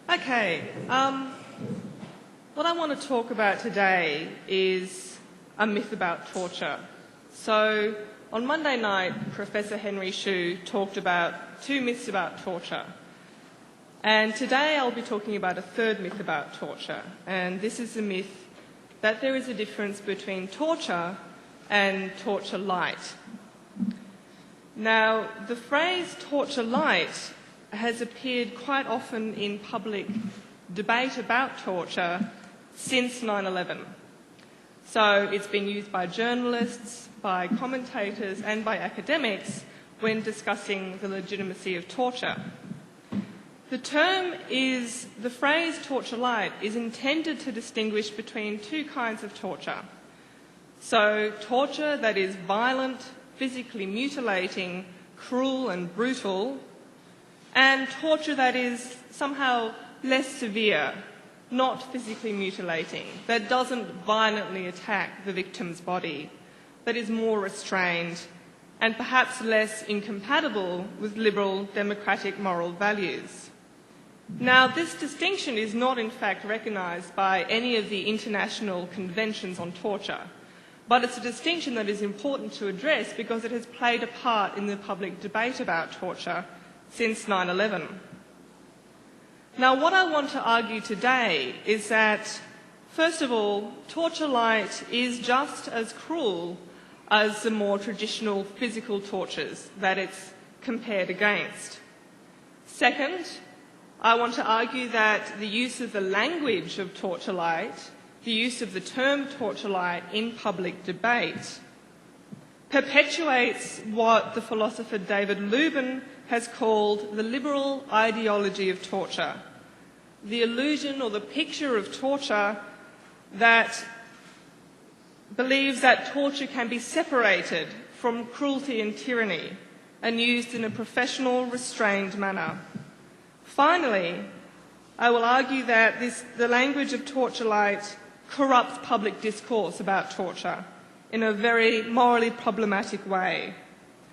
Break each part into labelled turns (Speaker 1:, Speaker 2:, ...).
Speaker 1: Okay, what I want to talk about today is a myth about torture. So, on Monday night, Professor Henry Xu talked about 2 myths about torture. And today I'll be talking about a 3rd myth about torture. And this is the myth that there is a difference between torture and torture light. Now, the phrase torture light has appeared quite often in public debate about torture since 9/11. So it's been used by journalists, by commentators and by academics when discussing the legitimacy of torture. The phrase torture light is intended to distinguish between 2 kinds of torture. So torture that is violent, physically mutilating, cruel and brutal, and torture that is somehow less severe, not physically mutilating, that doesn't violently attack the victim's body, that is more restrained and perhaps less incompatible with liberal democratic moral values. Now, this distinction is not in fact recognised by any of the international conventions on torture, but it's a distinction that is important to address because it has played a part in the public debate about torture since 9/11. Now, what I want to argue today is that, first of all, torture light is just as cruel as the more traditional physical tortures that it's compared against. Second, I want to argue that the use of the language of torture light, the use of the term torture light in public debate, perpetuates what the philosopher David Lubin has called the liberal ideology of torture, the illusion or the picture of torture that believes that torture can be separated from cruelty and tyranny and used in a professional, restrained manner. Finally, I will argue that the language of torture light corrupts public discourse about torture in a very morally problematic way,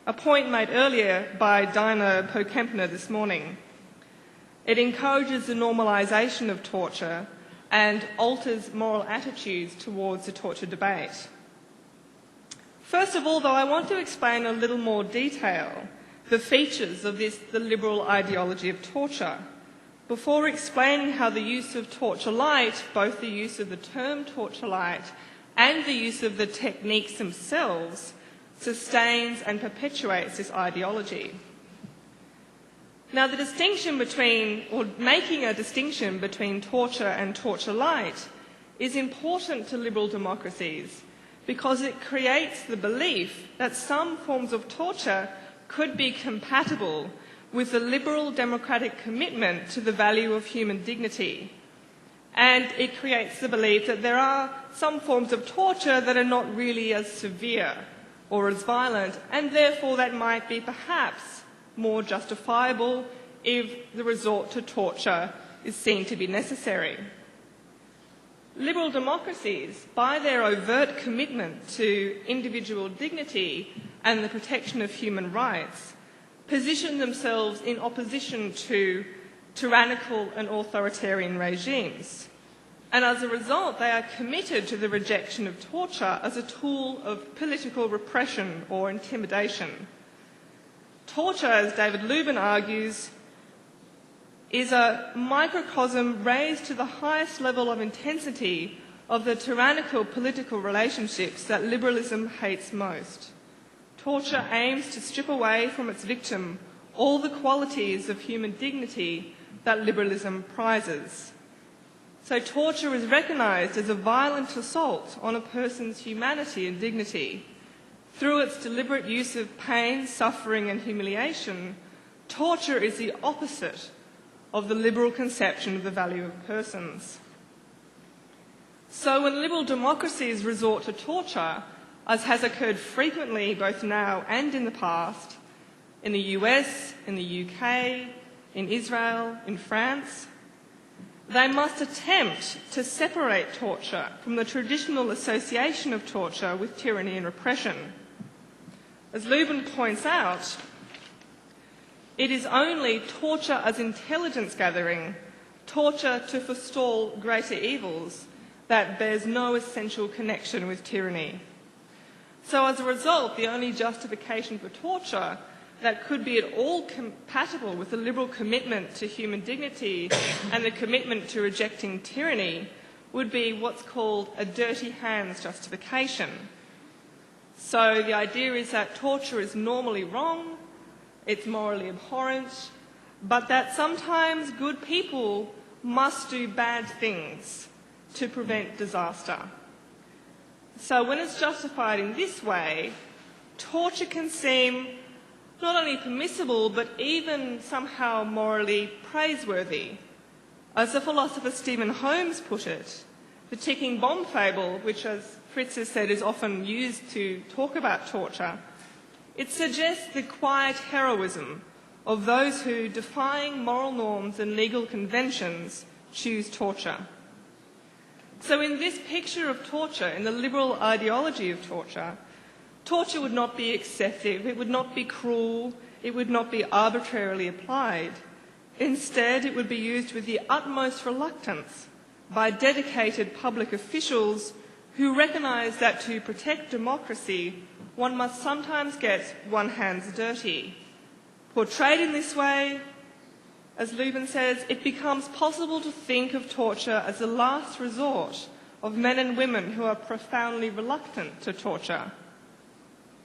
Speaker 1: a point made earlier by Dinah Pokempner this morning. It encourages the normalisation of torture and alters moral attitudes towards the torture debate. First of all, though, I want to explain a little more detail the features of the liberal ideology of torture, before explaining how the use of torture light, both the use of the term torture light and the use of the techniques themselves, sustains and perpetuates this ideology. Now, the distinction between, or making a distinction between torture and torture light is important to liberal democracies because it creates the belief that some forms of torture could be compatible with the liberal democratic commitment to the value of human dignity. And it creates the belief that there are some forms of torture that are not really as severe or as violent, and therefore that might be perhaps more justifiable if the resort to torture is seen to be necessary. Liberal democracies, by their overt commitment to individual dignity and the protection of human rights, position themselves in opposition to tyrannical and authoritarian regimes. And as a result, they are committed to the rejection of torture as a tool of political repression or intimidation. Torture, as David Lubin argues, is a microcosm raised to the highest level of intensity of the tyrannical political relationships that liberalism hates most. Torture aims to strip away from its victim all the qualities of human dignity that liberalism prizes. So torture is recognised as a violent assault on a person's humanity and dignity. Through its deliberate use of pain, suffering and humiliation, torture is the opposite of the liberal conception of the value of persons. So when liberal democracies resort to torture, as has occurred frequently both now and in the past, in the US, in the UK, in Israel, in France, they must attempt to separate torture from the traditional association of torture with tyranny and repression. As Lubin points out, It is only torture as intelligence gathering, torture to forestall greater evils, that bears no essential connection with tyranny. So as a result, the only justification for torture that could be at all compatible with the liberal commitment to human dignity and the commitment to rejecting tyranny would be what's called a dirty hands justification. So the idea is that torture is normally wrong, it's morally abhorrent, but that sometimes good people must do bad things to prevent disaster. So when it's justified in this way, torture can seem not only permissible, but even somehow morally praiseworthy. As the philosopher Stephen Holmes put it, the ticking bomb fable, which, as Fritz has said, is often used to talk about torture, it suggests the quiet heroism of those who, defying moral norms and legal conventions, choose torture. So in this picture of torture, in the liberal ideology of torture, torture would not be excessive, it would not be cruel, it would not be arbitrarily applied. Instead, it would be used with the utmost reluctance by dedicated public officials who recognise that to protect democracy, one must sometimes get one's hands dirty. Portrayed in this way, as Lubin says, it becomes possible to think of torture as the last resort of men and women who are profoundly reluctant to torture.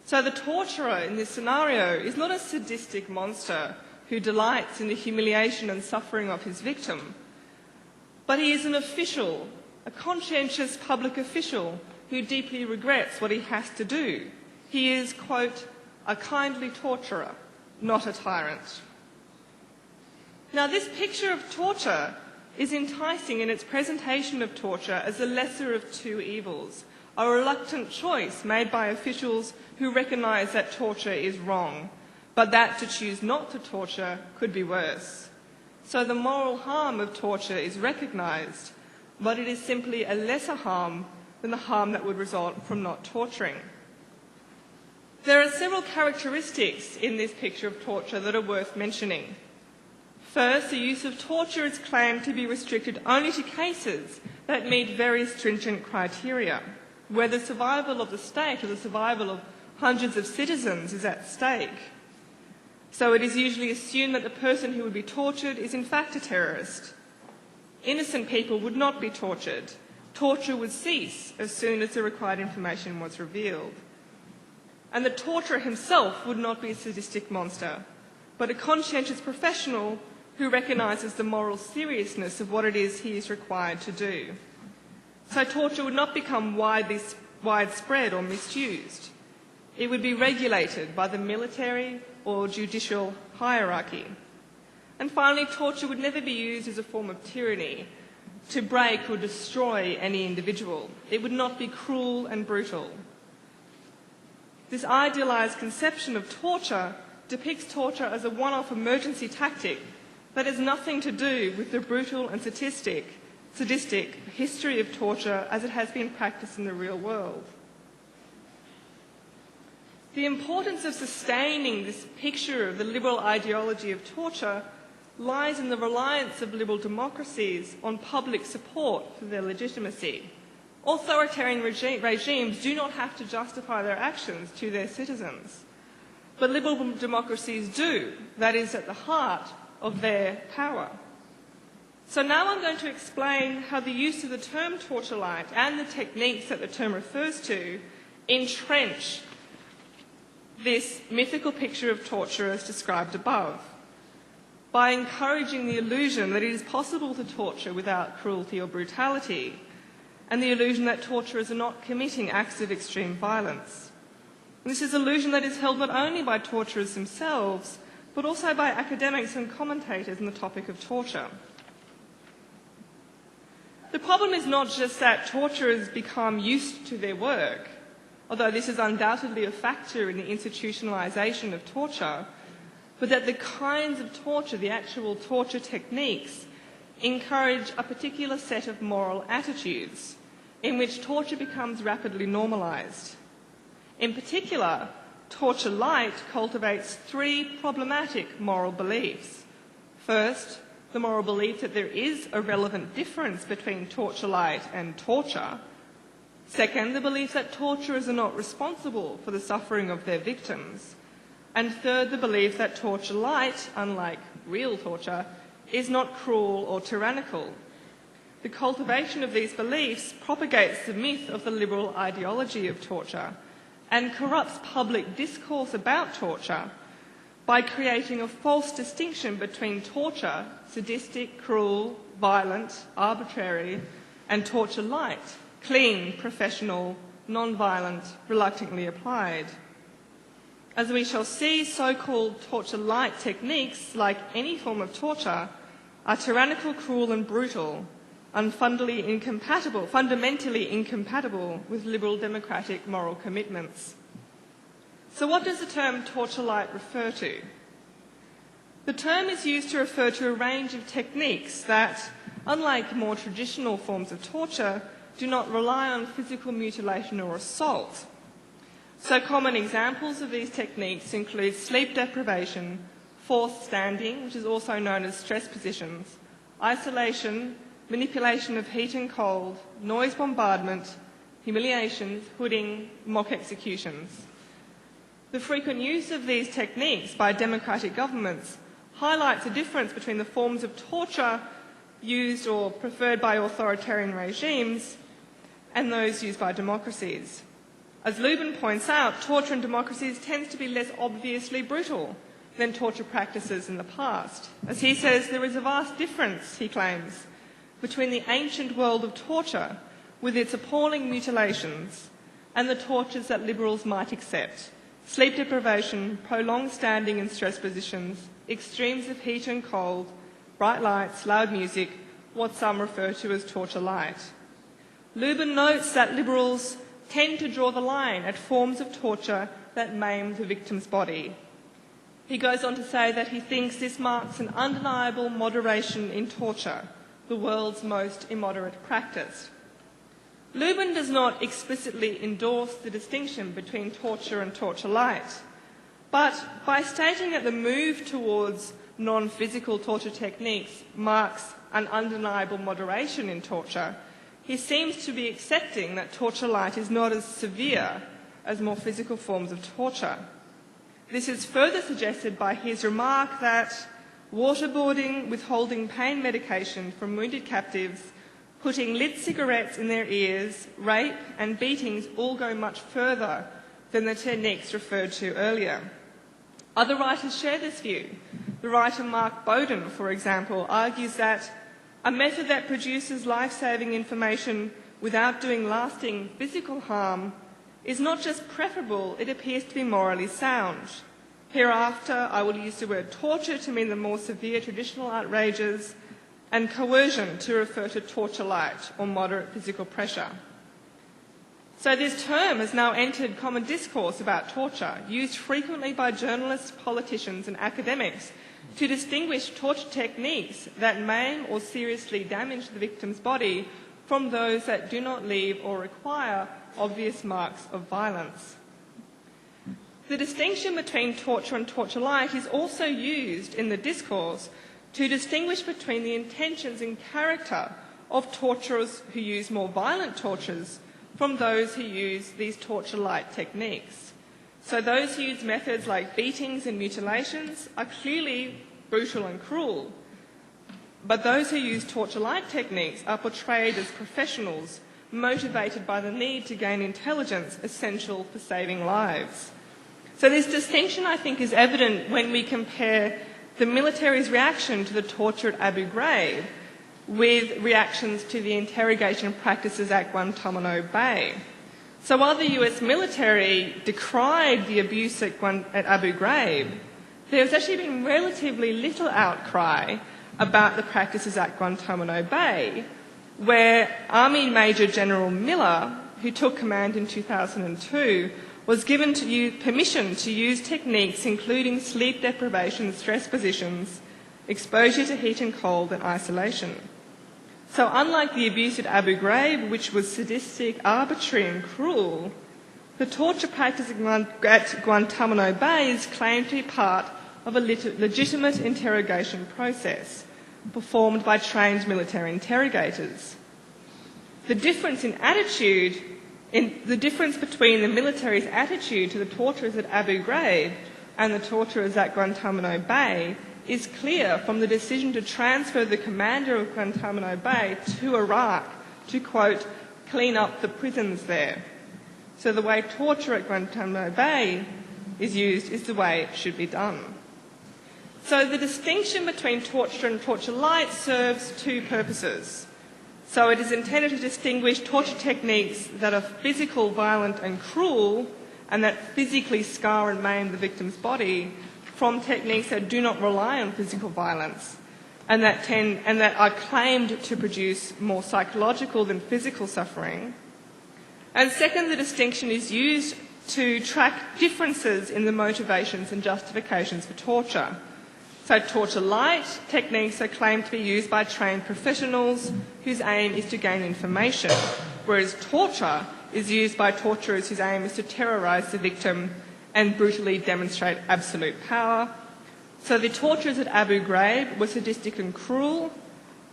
Speaker 1: So the torturer in this scenario is not a sadistic monster who delights in the humiliation and suffering of his victim, but he is an official, a conscientious public official who deeply regrets what he has to do. He is, quote, a kindly torturer, not a tyrant. Now, this picture of torture is enticing in its presentation of torture as the lesser of two evils, a reluctant choice made by officials who recognise that torture is wrong, but that to choose not to torture could be worse. So the moral harm of torture is recognised, but it is simply a lesser harm than the harm that would result from not torturing. There are several characteristics in this picture of torture that are worth mentioning. First, the use of torture is claimed to be restricted only to cases that meet very stringent criteria, where the survival of the state or the survival of hundreds of citizens is at stake. So it is usually assumed that the person who would be tortured is in fact a terrorist. Innocent people would not be tortured. Torture would cease as soon as the required information was revealed. And the torturer himself would not be a sadistic monster, but a conscientious professional who recognises the moral seriousness of what it is he is required to do. So torture would not become widespread or misused. It would be regulated by the military or judicial hierarchy. And finally, torture would never be used as a form of tyranny to break or destroy any individual. It would not be cruel and brutal. This idealised conception of torture depicts torture as a one-off emergency tactic that has nothing to do with the brutal and sadistic history of torture as it has been practiced in the real world. The importance of sustaining this picture of the liberal ideology of torture lies in the reliance of liberal democracies on public support for their legitimacy. Authoritarian regimes do not have to justify their actions to their citizens, but liberal democracies do. That is at the heart of their power. So now I'm going to explain how the use of the term torture light and the techniques that the term refers to entrench this mythical picture of torture as described above, by encouraging the illusion that it is possible to torture without cruelty or brutality, and the illusion that torturers are not committing acts of extreme violence. And this is an illusion that is held not only by torturers themselves, but also by academics and commentators on the topic of torture. The problem is not just that torturers become used to their work, although this is undoubtedly a factor in the institutionalisation of torture, but that the kinds of torture, the actual torture techniques, encourage a particular set of moral attitudes in which torture becomes rapidly normalised. In particular, torture light cultivates three problematic moral beliefs. First, the moral belief that there is a relevant difference between torture light and torture. Second, the belief that torturers are not responsible for the suffering of their victims. And third, the belief that torture light, unlike real torture, is not cruel or tyrannical. The cultivation of these beliefs propagates the myth of the liberal ideology of torture and corrupts public discourse about torture by creating a false distinction between torture, sadistic, cruel, violent, arbitrary, and torture light, clean, professional, non-violent, reluctantly applied. As we shall see, so-called torture light techniques, like any form of torture, are tyrannical, cruel and brutal, and fundamentally incompatible with liberal democratic moral commitments. So what does the term torture light refer to? The term is used to refer to a range of techniques that, unlike more traditional forms of torture, do not rely on physical mutilation or assault. So common examples of these techniques include sleep deprivation, forced standing, which is also known as stress positions, isolation, manipulation of heat and cold, noise bombardment, humiliations, hooding, mock executions. The frequent use of these techniques by democratic governments highlights the difference between the forms of torture used or preferred by authoritarian regimes and those used by democracies. As Lubin points out, torture in democracies tends to be less obviously brutal than torture practices in the past. As he says, there is a vast difference, he claims, between the ancient world of torture, with its appalling mutilations, and the tortures that liberals might accept: sleep deprivation, prolonged standing in stress positions, extremes of heat and cold, bright lights, loud music, what some refer to as torture light. Lubin notes that liberals tend to draw the line at forms of torture that maim the victim's body. He goes on to say that he thinks this marks an undeniable moderation in torture, the world's most immoderate practice. Lubin does not explicitly endorse the distinction between torture and torture light, but by stating that the move towards non-physical torture techniques marks an undeniable moderation in torture, he seems to be accepting that torture light is not as severe as more physical forms of torture. This is further suggested by his remark that waterboarding, withholding pain medication from wounded captives, putting lit cigarettes in their ears, rape and beatings all go much further than the techniques referred to earlier. Other writers share this view. The writer Mark Bowden, for example, argues that a method that produces life-saving information without doing lasting physical harm is not just preferable, it appears to be morally sound. Hereafter, I will use the word torture to mean the more severe traditional outrages, and coercion to refer to torture light or moderate physical pressure. So this term has now entered common discourse about torture, used frequently by journalists, politicians and academics to distinguish torture techniques that maim or seriously damage the victim's body from those that do not leave or require obvious marks of violence. The distinction between torture and torture light is also used in the discourse to distinguish between the intentions and character of torturers who use more violent tortures from those who use these torture light techniques. So those who use methods like beatings and mutilations are clearly brutal and cruel, but those who use torture light techniques are portrayed as professionals motivated by the need to gain intelligence essential for saving lives. So this distinction, I think, is evident when we compare the military's reaction to the torture at Abu Ghraib with reactions to the interrogation practices at Guantanamo Bay. So while the US military decried the abuse at Abu Ghraib, there has actually been relatively little outcry about the practices at Guantanamo Bay, where Army Major General Miller, who took command in 2002, was given permission to use techniques including sleep deprivation, stress positions, exposure to heat and cold, and isolation. So unlike the abuse at Abu Ghraib, which was sadistic, arbitrary and cruel, The torture practice at Guantanamo Bay is claimed to be part of a legitimate interrogation process performed by trained military interrogators. The difference between the military's attitude to the torturers at Abu Ghraib and the torturers at Guantanamo Bay is clear from the decision to transfer the commander of Guantanamo Bay to Iraq to, quote, clean up the prisons there. So the way torture at Guantanamo Bay is used is the way it should be done. So the distinction between torture and torture light serves two purposes. So it is intended to distinguish torture techniques that are physical, violent and cruel and that physically scar and maim the victim's body from techniques that do not rely on physical violence and that are claimed to produce more psychological than physical suffering. And second, the distinction is used to track differences in the motivations and justifications for torture. So torture light techniques are claimed to be used by trained professionals whose aim is to gain information, whereas torture is used by torturers whose aim is to terrorise the victim and brutally demonstrate absolute power. So the torturers at Abu Ghraib were sadistic and cruel,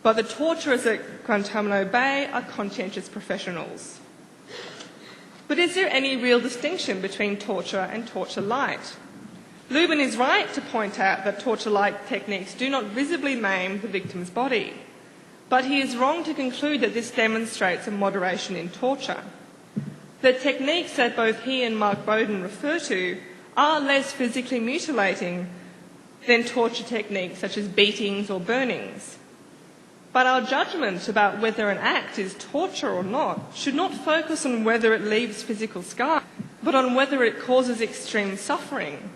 Speaker 1: but the torturers at Guantanamo Bay are conscientious professionals. But is there any real distinction between torture and torture light? Lubin is right to point out that torture-like techniques do not visibly maim the victim's body, but he is wrong to conclude that this demonstrates a moderation in torture. The techniques that both he and Mark Bowden refer to are less physically mutilating than torture techniques such as beatings or burnings. But our judgment about whether an act is torture or not should not focus on whether it leaves physical scars, but on whether it causes extreme suffering,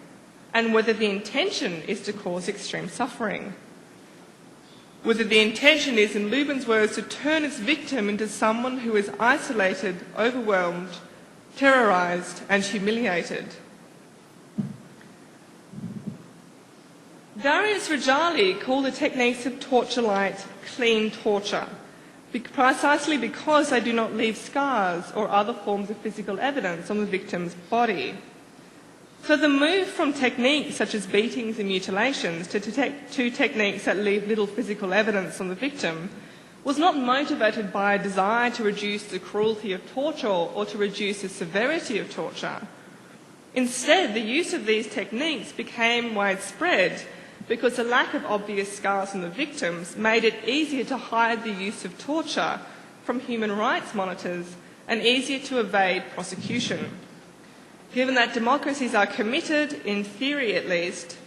Speaker 1: and whether the intention is to cause extreme suffering. Whether the intention is, in Lubin's words, to turn its victim into someone who is isolated, overwhelmed, terrorised and humiliated. Darius Rajali called the techniques of torture light clean torture, precisely because they do not leave scars or other forms of physical evidence on the victim's body. So the move from techniques such as beatings and mutilations to techniques that leave little physical evidence on the victim was not motivated by a desire to reduce the cruelty of torture or to reduce the severity of torture. Instead, the use of these techniques became widespread because the lack of obvious scars on the victims made it easier to hide the use of torture from human rights monitors and easier to evade prosecution. Given that democracies are committed, in theory at least,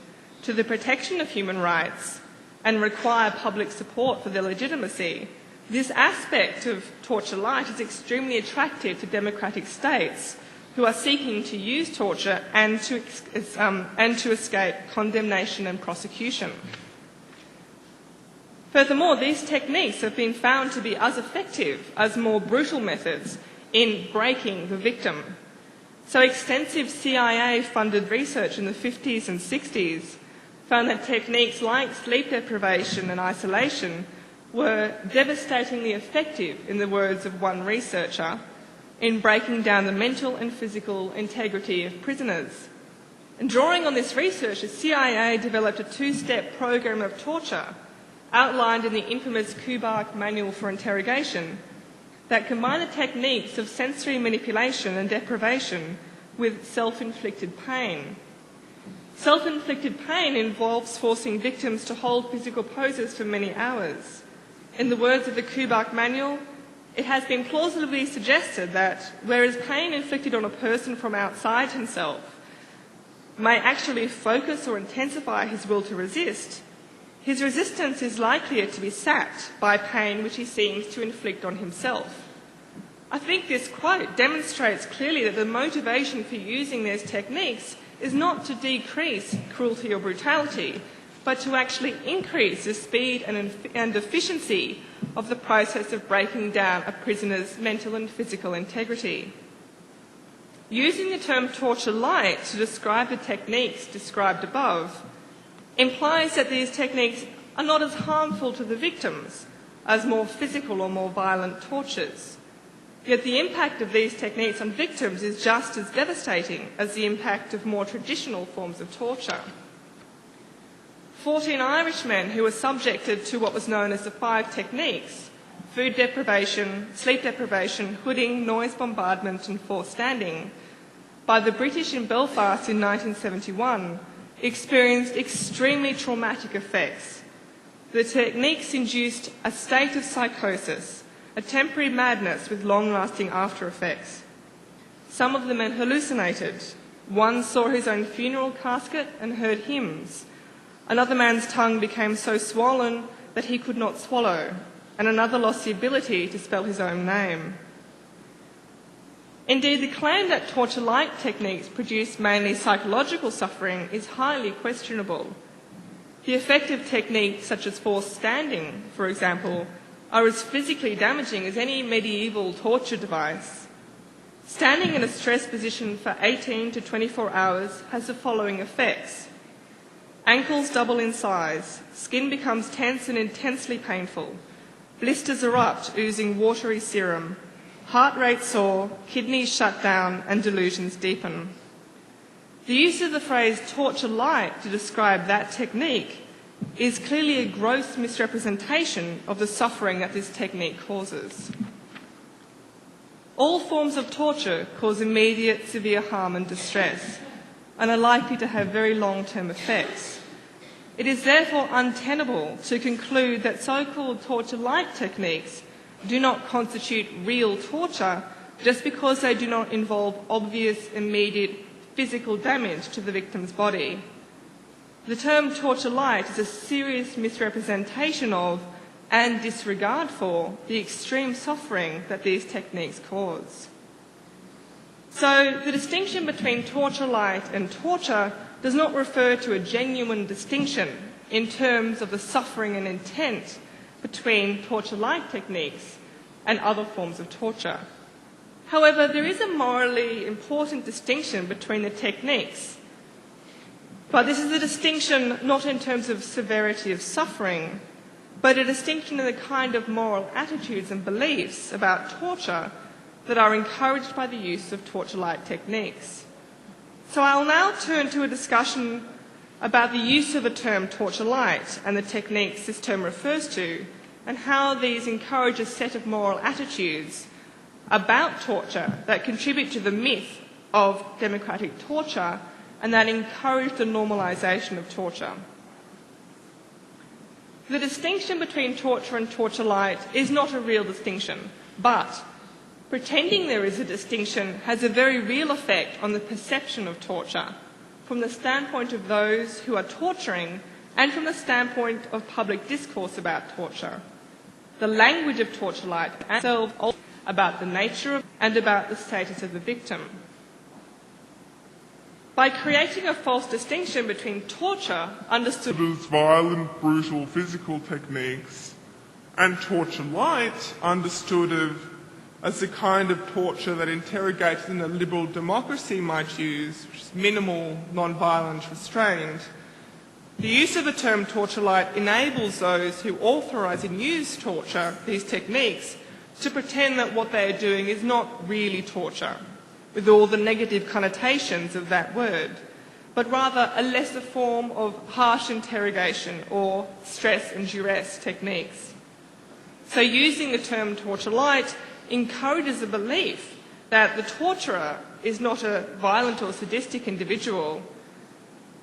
Speaker 1: to the protection of human rights and require public support for their legitimacy, this aspect of torture light is extremely attractive to democratic states who are seeking to use torture and to escape condemnation and prosecution. Furthermore, these techniques have been found to be as effective as more brutal methods in breaking the victim. So extensive CIA-funded research in the 50s and 60s found that techniques like sleep deprivation and isolation were devastatingly effective, in the words of one researcher, in breaking down the mental and physical integrity of prisoners. And drawing on this research, the CIA developed a two-step program of torture outlined in the infamous Kubark Manual for Interrogation that combine the techniques of sensory manipulation and deprivation with self-inflicted pain. Self-inflicted pain involves forcing victims to hold physical poses for many hours. In the words of the Kubark Manual, it has been plausibly suggested that whereas pain inflicted on a person from outside himself may actually focus or intensify his will to resist, his resistance is likelier to be sapped by pain which he seems to inflict on himself. I think this quote demonstrates clearly that the motivation for using these techniques is not to decrease cruelty or brutality, but to actually increase the speed and efficiency of the process of breaking down a prisoner's mental and physical integrity. Using the term torture light to describe the techniques described above implies that these techniques are not as harmful to the victims as more physical or more violent tortures. Yet the impact of these techniques on victims is just as devastating as the impact of more traditional forms of torture. 14 Irishmen who were subjected to what was known as the 5 techniques, food deprivation, sleep deprivation, hooding, noise bombardment and forced standing, by the British in Belfast in 1971, experienced extremely traumatic effects. The techniques induced a state of psychosis, a temporary madness with long-lasting after effects. Some of the men hallucinated. One saw his own funeral casket and heard hymns. Another man's tongue became so swollen that he could not swallow, and another lost the ability to spell his own name. Indeed, the claim that torture-like techniques produce mainly psychological suffering is highly questionable. The effective techniques, such as forced standing, for example, are as physically damaging as any medieval torture device. Standing in a stressed position for 18 to 24 hours has the following effects. Ankles double in size, skin becomes tense and intensely painful, blisters erupt, oozing watery serum, heart rate soar, kidneys shut down, and delusions deepen. The use of the phrase torture light to describe that technique is clearly a gross misrepresentation of the suffering that this technique causes. All forms of torture cause immediate severe harm and distress, and are likely to have very long-term effects. It is therefore untenable to conclude that so-called torture-like techniques do not constitute real torture just because they do not involve obvious, immediate physical damage to the victim's body. The term torture-light is a serious misrepresentation of and disregard for the extreme suffering that these techniques cause. So the distinction between torture-light and torture does not refer to a genuine distinction in terms of the suffering and intent between torture-like techniques and other forms of torture. However, there is a morally important distinction between the techniques. But this is a distinction not in terms of severity of suffering, but a distinction in the kind of moral attitudes and beliefs about torture that are encouraged by the use of torture-like techniques. So I'll now turn to a discussion about the use of the term torture-light and the techniques this term refers to, and how these encourage a set of moral attitudes about torture that contribute to the myth of democratic torture and that encourage the normalisation of torture. The distinction between torture and torture-light is not a real distinction, but pretending there is a distinction has a very real effect on the perception of torture from the standpoint of those who are torturing and from the standpoint of public discourse about torture. The language of torture-light itself about the nature of and about the status of the victim. By creating a false distinction between torture, understood
Speaker 2: as violent, brutal physical techniques, and torture-light, understood as the kind of torture that interrogators in a liberal democracy might use, which is minimal, non-violent, restrained. The use of the term torture-light enables those who authorise and use torture, these techniques, to pretend that what they are doing is not really torture, with all the negative connotations of that word, but rather a lesser form of harsh interrogation or stress and duress techniques. So using the term torture-light encourages a belief that the torturer is not a violent or sadistic individual,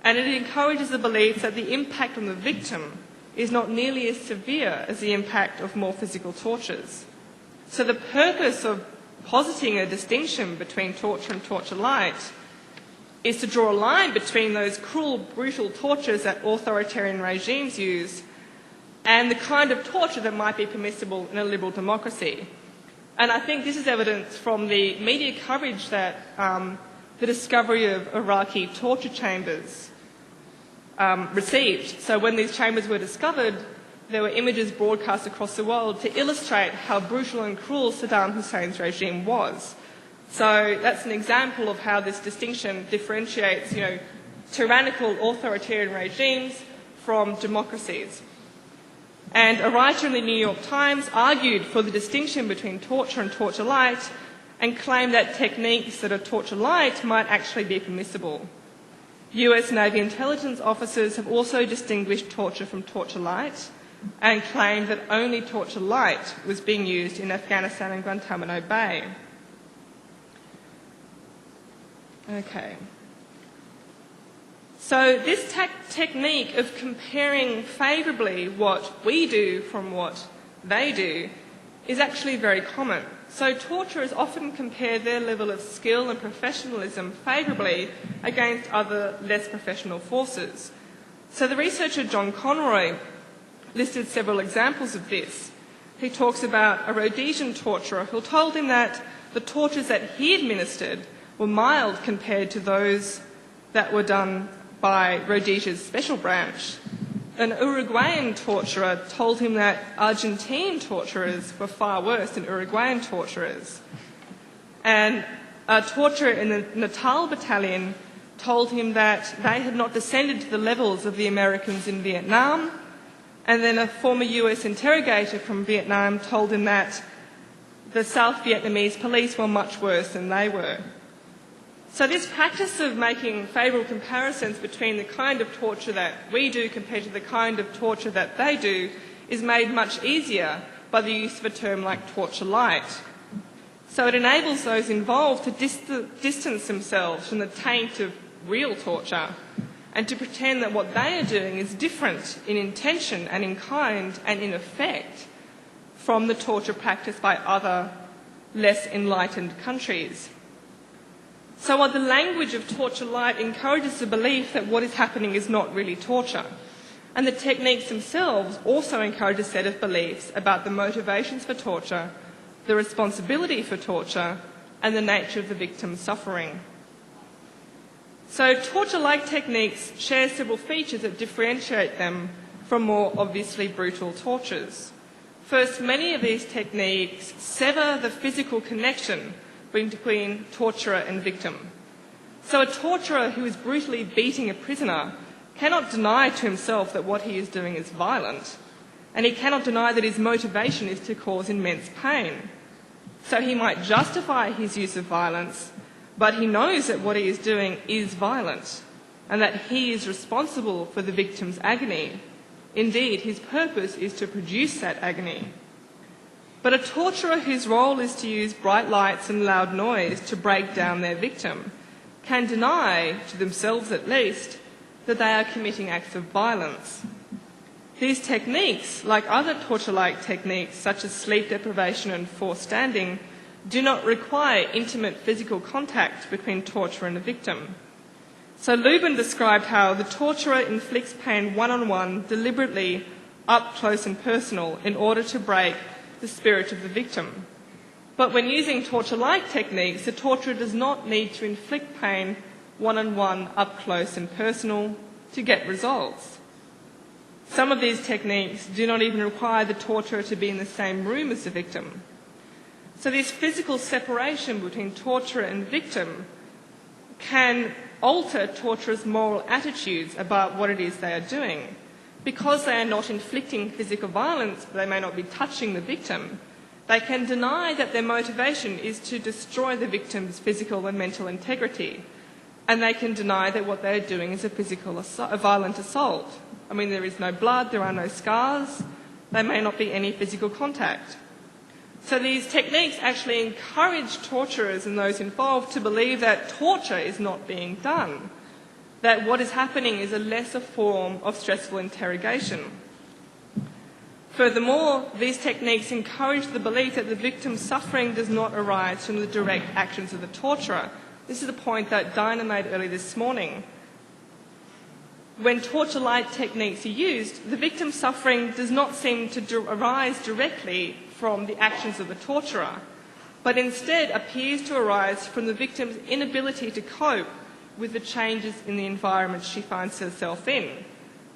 Speaker 2: and it encourages the belief that the impact on the victim is not nearly as severe as the impact of more physical tortures. So the purpose of positing a distinction between torture and torture-light is to draw a line between those cruel, brutal tortures that authoritarian regimes use and the kind of torture that might be permissible in a liberal democracy. And I think this is evidence from the media coverage that the discovery of Iraqi torture chambers received. So when these chambers were discovered, there were images broadcast across the world to illustrate how brutal and cruel Saddam Hussein's regime was. So that's an example of how this distinction differentiates, tyrannical authoritarian regimes from democracies.
Speaker 1: And a writer in the New York Times argued for the distinction between torture and torture light and claimed that techniques that are torture light might actually be permissible. US Navy intelligence officers have also distinguished torture from torture light and claimed that only torture light was being used in Afghanistan and Guantanamo Bay. Okay. So this technique of comparing favourably what we do from what they do is actually very common. So torturers often compare their level of skill and professionalism favourably against other less professional forces. So the researcher John Conroy listed several examples of this. He talks about a Rhodesian torturer who told him that the tortures that he administered were mild compared to those that were done by Rhodesia's special branch. An Uruguayan torturer told him that Argentine torturers were far worse than Uruguayan torturers. And a torturer in the Natal battalion told him that they had not descended to the levels of the Americans in Vietnam. And then a former US interrogator from Vietnam told him that the South Vietnamese police were much worse than they were. So this practice of making favourable comparisons between the kind of torture that we do compared to the kind of torture that they do is made much easier by the use of a term like torture light. So it enables those involved to distance themselves from the taint of real torture and to pretend that what they are doing is different in intention and in kind and in effect from the torture practiced by other less enlightened countries. So while the language of torture light encourages the belief that what is happening is not really torture, and the techniques themselves also encourage a set of beliefs about the motivations for torture, the responsibility for torture, and the nature of the victim's suffering. So torture-like techniques share several features that differentiate them from more obviously brutal tortures. First, many of these techniques sever the physical connection between torturer and victim. So a torturer who is brutally beating a prisoner cannot deny to himself that what he is doing is violent, and he cannot deny that his motivation is to cause immense pain. So he might justify his use of violence, but he knows that what he is doing is violent, and that he is responsible for the victim's agony. Indeed, his purpose is to produce that agony. But a torturer whose role is to use bright lights and loud noise to break down their victim can deny, to themselves at least, that they are committing acts of violence. These techniques, like other torture-like techniques such as sleep deprivation and forced standing, do not require intimate physical contact between torturer and the victim. So Lubin described how the torturer inflicts pain one-on-one, deliberately, up close and personal, in order to break the spirit of the victim. But when using torture-like techniques, the torturer does not need to inflict pain one-on-one, up close and personal to get results. Some of these techniques do not even require the torturer to be in the same room as the victim. So this physical separation between torturer and victim can alter torturers' moral attitudes about what it is they are doing. Because they are not inflicting physical violence, they may not be touching the victim, they can deny that their motivation is to destroy the victim's physical and mental integrity. And they can deny that what they are doing is a violent assault. I mean, there is no blood, there are no scars, there may not be any physical contact. So these techniques actually encourage torturers and those involved to believe that torture is not being done, that what is happening is a lesser form of stressful interrogation. Furthermore, these techniques encourage the belief that the victim's suffering does not arise from the direct actions of the torturer. This is a point that Dinah made earlier this morning. When torture-like techniques are used, the victim's suffering does not seem to arise directly from the actions of the torturer, but instead appears to arise from the victim's inability to cope with the changes in the environment she finds herself in.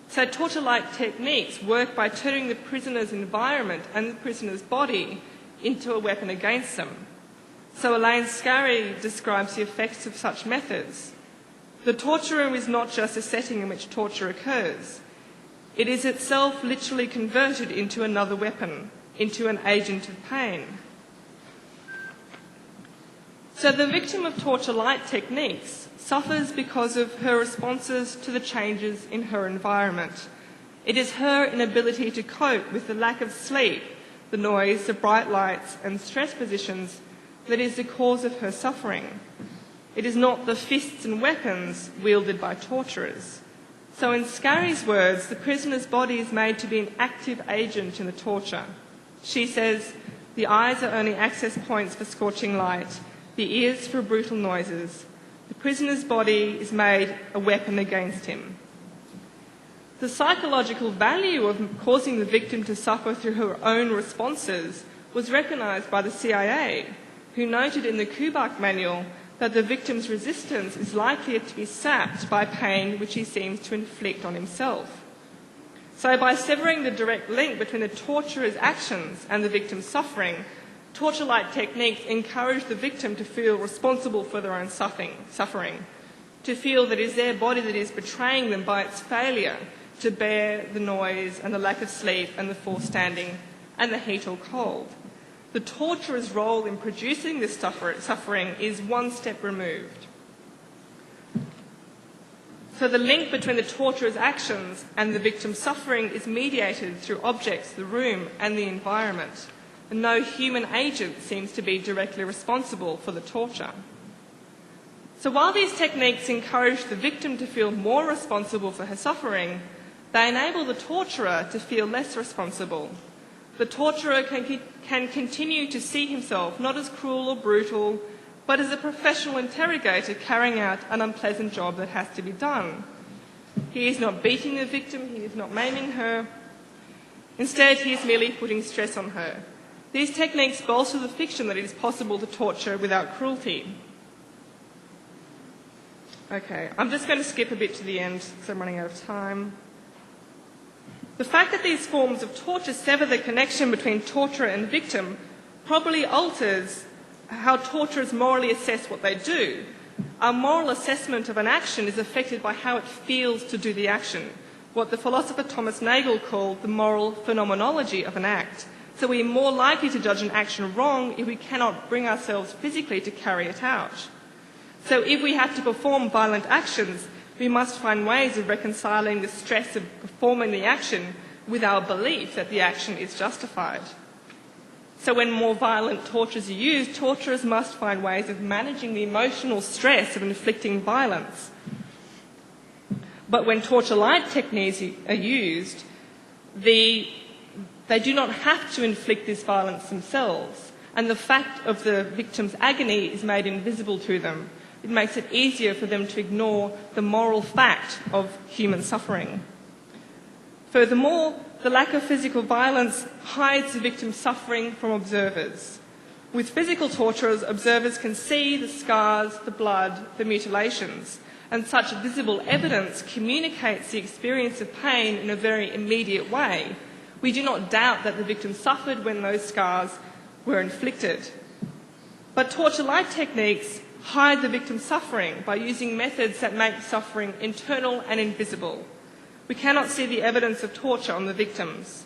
Speaker 1: So torture-like techniques work by turning the prisoner's environment and the prisoner's body into a weapon against them. So Elaine Scarry describes the effects of such methods. The torture room is not just a setting in which torture occurs. It is itself literally converted into another weapon, into an agent of pain. So the victim of torture-like techniques suffers because of her responses to the changes in her environment. It is her inability to cope with the lack of sleep, the noise, the bright lights and stress positions that is the cause of her suffering. It is not the fists and weapons wielded by torturers. So in Scarry's words, the prisoner's body is made to be an active agent in the torture. She says, the eyes are only access points for scorching light, the ears for brutal noises. The prisoner's body is made a weapon against him. The psychological value of causing the victim to suffer through her own responses was recognised by the CIA, who noted in the Kubak manual that the victim's resistance is likely to be sapped by pain which he seems to inflict on himself. So by severing the direct link between the torturer's actions and the victim's suffering, torture-like techniques encourage the victim to feel responsible for their own suffering, to feel that it is their body that is betraying them by its failure to bear the noise and the lack of sleep and the forced standing and the heat or cold. The torturer's role in producing this suffering is one step removed. So the link between the torturer's actions and the victim's suffering is mediated through objects, the room and the environment. And no human agent seems to be directly responsible for the torture. So while these techniques encourage the victim to feel more responsible for her suffering, they enable the torturer to feel less responsible. The torturer can continue to see himself not as cruel or brutal, but as a professional interrogator carrying out an unpleasant job that has to be done. He is not beating the victim, he is not maiming her. Instead, he is merely putting stress on her. These techniques bolster the fiction that it is possible to torture without cruelty. Okay, I'm just going to skip a bit to the end because I'm running out of time. The fact that these forms of torture sever the connection between torturer and victim probably alters how torturers morally assess what they do. Our moral assessment of an action is affected by how it feels to do the action, what the philosopher Thomas Nagel called the moral phenomenology of an act. So we are more likely to judge an action wrong if we cannot bring ourselves physically to carry it out. So if we have to perform violent actions, we must find ways of reconciling the stress of performing the action with our belief that the action is justified. So when more violent tortures are used, torturers must find ways of managing the emotional stress of inflicting violence. But when torture-like techniques are used, they do not have to inflict this violence themselves, and the fact of the victim's agony is made invisible to them. It makes it easier for them to ignore the moral fact of human suffering. Furthermore, the lack of physical violence hides the victim's suffering from observers. With physical torturers, observers can see the scars, the blood, the mutilations, and such visible evidence communicates the experience of pain in a very immediate way. We do not doubt that the victim suffered when those scars were inflicted. But torture-like techniques hide the victim's suffering by using methods that make suffering internal and invisible. We cannot see the evidence of torture on the victims.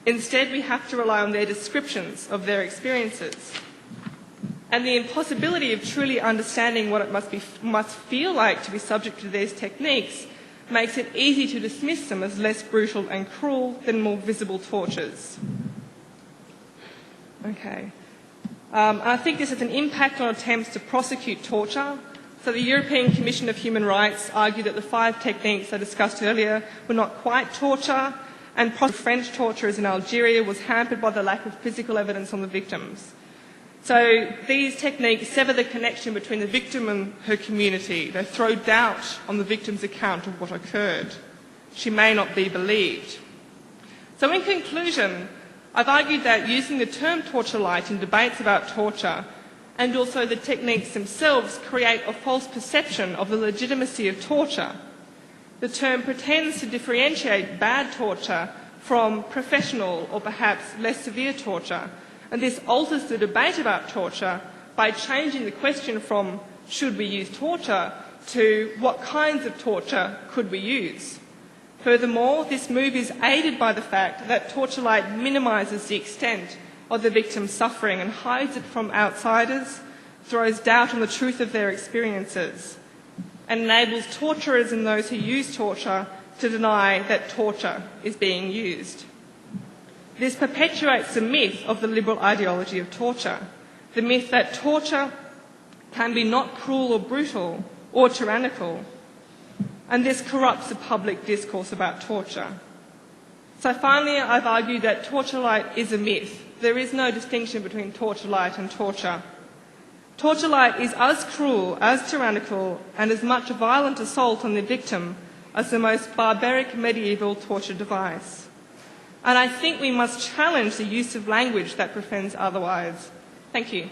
Speaker 1: Instead, we have to rely on their descriptions of their experiences. And the impossibility of truly understanding what it must feel like to be subject to these techniques makes it easy to dismiss them as less brutal and cruel than more visible tortures. Okay. I think this has an impact on attempts to prosecute torture. So the European Commission of Human Rights argued that the 5 techniques I discussed earlier were not quite torture, and French torturers in Algeria was hampered by the lack of physical evidence on the victims. So these techniques sever the connection between the victim and her community. They throw doubt on the victim's account of what occurred. She may not be believed. So in conclusion, I've argued that using the term torture-like in debates about torture and also the techniques themselves create a false perception of the legitimacy of torture. The term pretends to differentiate bad torture from professional or perhaps less severe torture, and this alters the debate about torture by changing the question from should we use torture to what kinds of torture could we use. Furthermore, this move is aided by the fact that torture light minimises the extent of the victim's suffering and hides it from outsiders, throws doubt on the truth of their experiences, and enables torturers and those who use torture to deny that torture is being used. This perpetuates the myth of the liberal ideology of torture, the myth that torture can be not cruel or brutal or tyrannical, and this corrupts the public discourse about torture. So finally, I've argued that torture light is a myth. There is no distinction between torture light and torture. Torture light is as cruel, as tyrannical, and as much a violent assault on the victim as the most barbaric medieval torture device. And I think we must challenge the use of language that pretends otherwise. Thank you.